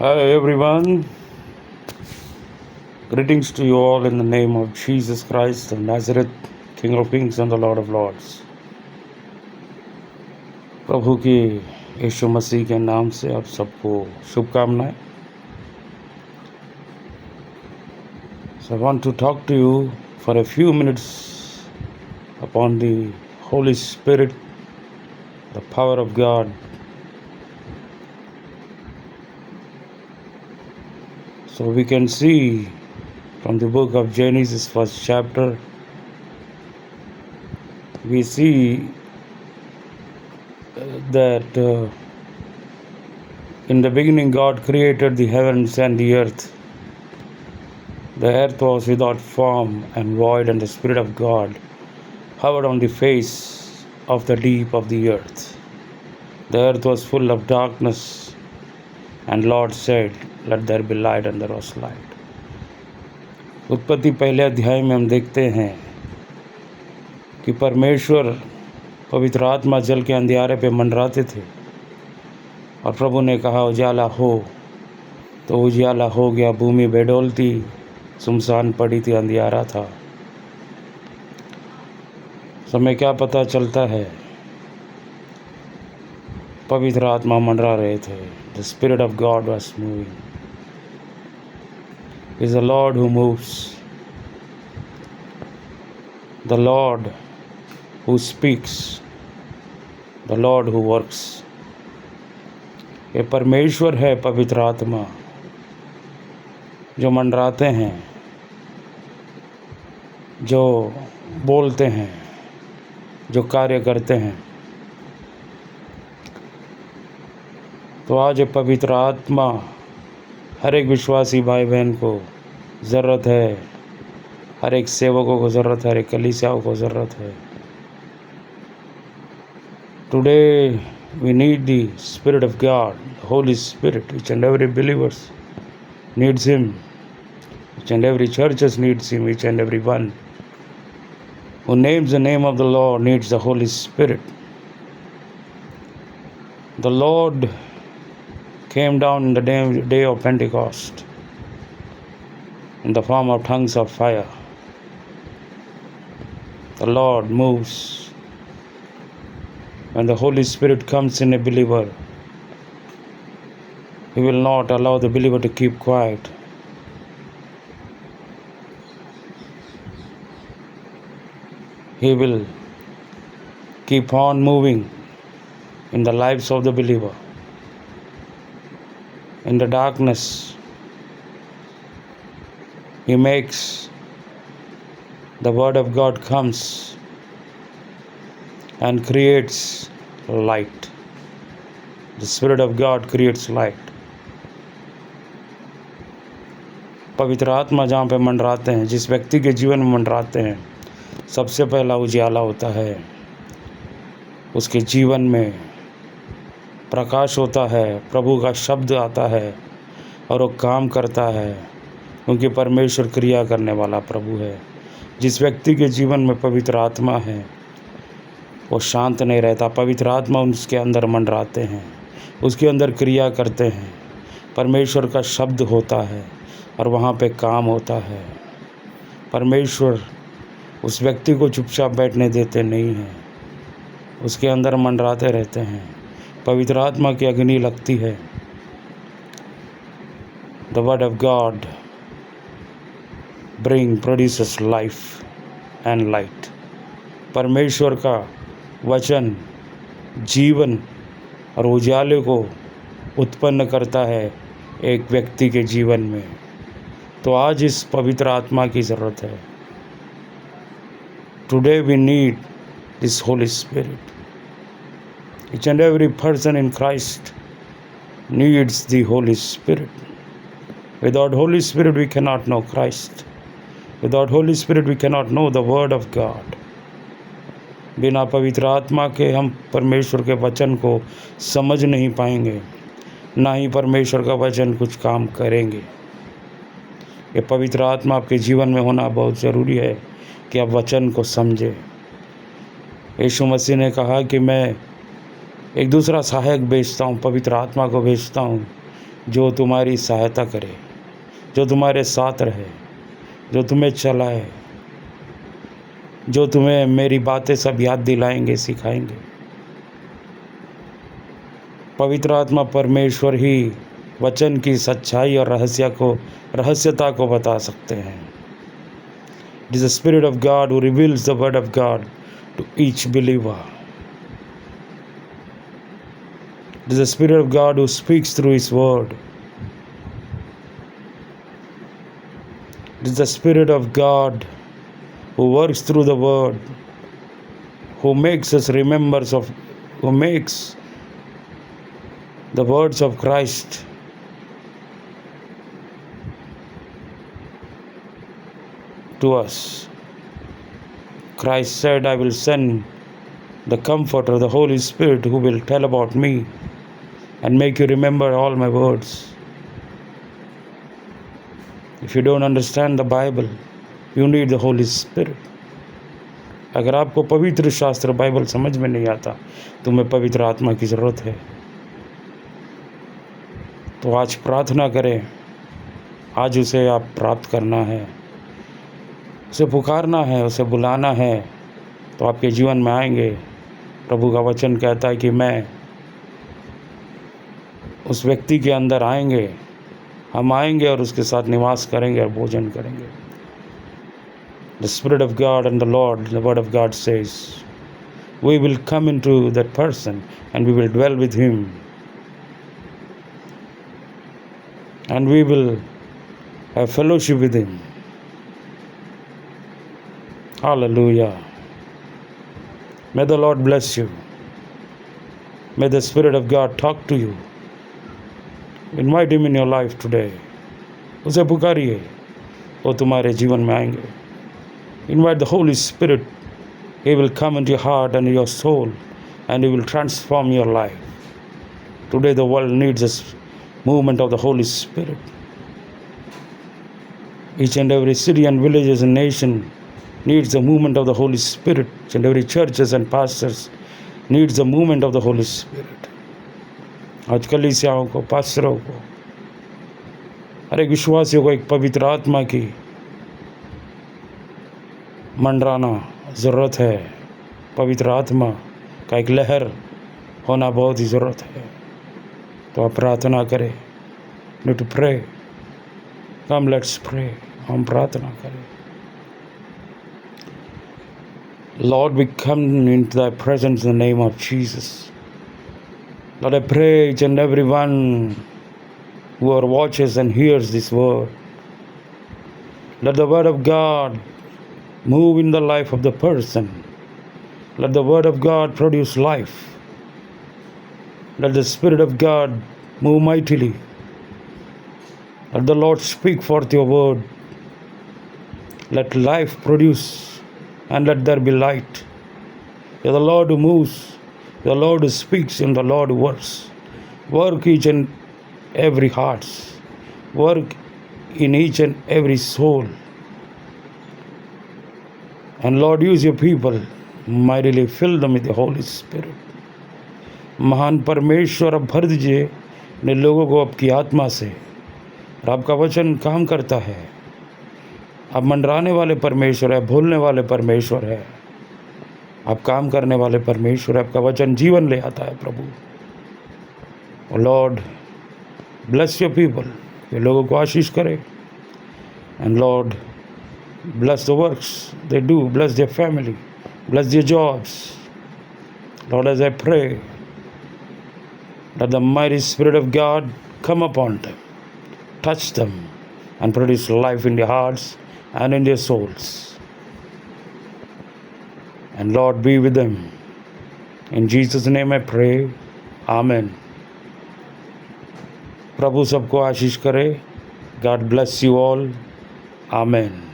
Hi everyone, greetings to you all in the name of Jesus Christ of Nazareth, King of Kings and the Lord of Lords. प्रभु की यीशु मसीह के नाम से आप सबको शुभकामनाएं. So I want to talk to you for a few minutes upon the Holy Spirit, the power of God. So we can see from the book of Genesis, first chapter, we see that in the beginning God created the heavens and the earth. The earth was without form and void, and the Spirit of God hovered on the face of the deep of the earth. The earth was full of darkness, and Lord said, "Let there be light," and there was light. उत्पत्ति पहले अध्याय में हम देखते हैं कि परमेश्वर पवित्र आत्मा जल के अंधियारे पे मंडराते थे और प्रभु ने कहा उजाला हो, तो उजाला हो गया. भूमि बेडौल थी, सुनसान पड़ी थी, अंधियारा था. समय क्या पता चलता है, पवित्र आत्मा मंडरा रहे थे. The spirit of God was moving. Is the Lord who moves, the Lord who speaks, the Lord who works. ये परमेश्वर है, पवित्र आत्मा जो मंडराते हैं, जो बोलते हैं, जो कार्य करते हैं. तो आज ये पवित्र आत्मा हर एक विश्वासी भाई बहन को ज़रूरत है, हर एक सेवकों को ज़रूरत है, हर एक कलीसियाओं को ज़रूरत है. Today we need the spirit of God, holy spirit. Each and every believers needs him. Each and every churches needs him. Each and every one who names the name of the Lord needs the Holy Spirit. The Lord came down in the day of Pentecost in the form of tongues of fire. The Lord moves. When the Holy Spirit comes in a believer, He will not allow the believer to keep quiet. He will keep on moving in the lives of the believer. In the darkness, He makes the Word of God comes and creates light. The Spirit of God creates light. पवित्र आत्मा जहाँ पे मंडराते हैं, जिस व्यक्ति के जीवन में मंडराते हैं, सबसे पहला उजाला होता है. उसके जीवन में प्रकाश होता है, प्रभु का शब्द आता है और वो काम करता है, क्योंकि परमेश्वर क्रिया करने वाला प्रभु है. जिस व्यक्ति के जीवन में पवित्र आत्मा है वो शांत नहीं रहता. पवित्र आत्मा उसके अंदर मंडराते हैं, उसके अंदर क्रिया करते हैं. परमेश्वर का शब्द होता है और वहाँ पे काम होता है. परमेश्वर उस व्यक्ति को चुपचाप बैठने देते नहीं हैं, उसके अंदर मंडराते रहते हैं. पवित्र आत्मा की अग्नि लगती है. The word of God produces life and light. परमेश्वर का वचन जीवन और उजाले को उत्पन्न करता है एक व्यक्ति के जीवन में. तो आज इस पवित्र आत्मा की ज़रूरत है. Today we need this Holy Spirit. Each and every person in Christ needs the Holy Spirit. Without Holy Spirit we cannot know Christ. Without Holy Spirit we cannot know the Word of God. बिना पवित्र आत्मा के हम परमेश्वर के वचन को समझ नहीं पाएंगे, ना ही परमेश्वर का वचन कुछ काम करेंगे. ये पवित्र आत्मा आपके जीवन में होना बहुत ज़रूरी है कि आप वचन को समझें. यीशु मसीह ने कहा कि मैं एक दूसरा सहायक भेजता हूँ, पवित्र आत्मा को भेजता हूँ, जो तुम्हारी सहायता करे, जो तुम्हारे साथ रहे, जो तुम्हें चलाए, जो तुम्हें मेरी बातें सब याद दिलाएंगे, सिखाएंगे। पवित्र आत्मा परमेश्वर ही वचन की सच्चाई और रहस्यता को बता सकते हैं। It is the Spirit of God who reveals the Word of God to each believer. It is the Spirit of God who speaks through His Word. It is the Spirit of God who works through the Word, who makes the words of Christ to us. Christ said, I will send the Comforter, the Holy Spirit, who will tell about me and make you remember all my words. If you don't understand the Bible, you need the Holy Spirit. अगर आपको पवित्र शास्त्र Bible समझ में नहीं आता, तुम्हें पवित्र आत्मा की ज़रूरत है। तो आज प्रार्थना करें, आज उसे आप प्राप्त करना है, उसे पुकारना है, उसे बुलाना है, तो आपके जीवन में आएंगे। प्रभु का वचन कहता है कि मैं उस व्यक्ति के अंदर आएंगे, हम आएंगे और उसके साथ निवास करेंगे और भोजन करेंगे। The Spirit of God and the Lord, the Word of God says, we will come into that person and we will dwell with him. And we will have fellowship with him. Hallelujah. May the Lord bless you. May the Spirit of God talk to you. Invite him in your life today. उसे पुकारिए, वो तुम्हारे जीवन में आएंगे. Invite the Holy Spirit. He will come into your heart and your soul and he will transform your life. Today the world needs this movement of the Holy Spirit. Each and every city and villages and nation needs the movement of the Holy Spirit. Each and every churches and pastors needs the movement of the Holy Spirit. आज कलीसियाओं को, पास्टरों को, हर एक विश्वासियों को एक पवित्र आत्मा की मंडराना ज़रूरत है। पवित्र आत्मा का एक लहर होना बहुत ही ज़रूरत है। तो आप प्रार्थना करें। Need to pray. Come let's pray. हम प्रार्थना करें। Lord, we come into thy presence in the name of Jesus. Lord, I pray each and every one who watches and hears this word. Let the word of God move in the life of the person. Let the word of God produce life. Let the Spirit of God move mightily. Let the Lord speak forth your word. Let life produce and let there be light. You are the Lord who moves, the Lord who speaks, and the Lord who works. Work each and every heart. Work in each and every soul. And Lord, use your people mightily. Fill them with the Holy Spirit. महान परमेश्वर, अब भर दीजिए अपने लोगों को आपकी आत्मा से। और आपका वचन काम करता है। आप मंडराने वाले परमेश्वर है, भूलने वाले परमेश्वर है, आप काम करने वाले परमेश्वर है। आपका वचन जीवन ले आता है प्रभु। Lord, bless your people. ये लोगों को आशीष करे। And Lord, bless the works they do, bless their family, bless their jobs. Lord, as I pray, let the mighty Spirit of God come upon them, touch them, and produce life in their hearts and in their souls. And Lord, be with them. In Jesus' name I pray. Amen. प्रभु सबको आशीष करे. God bless you all. Amen.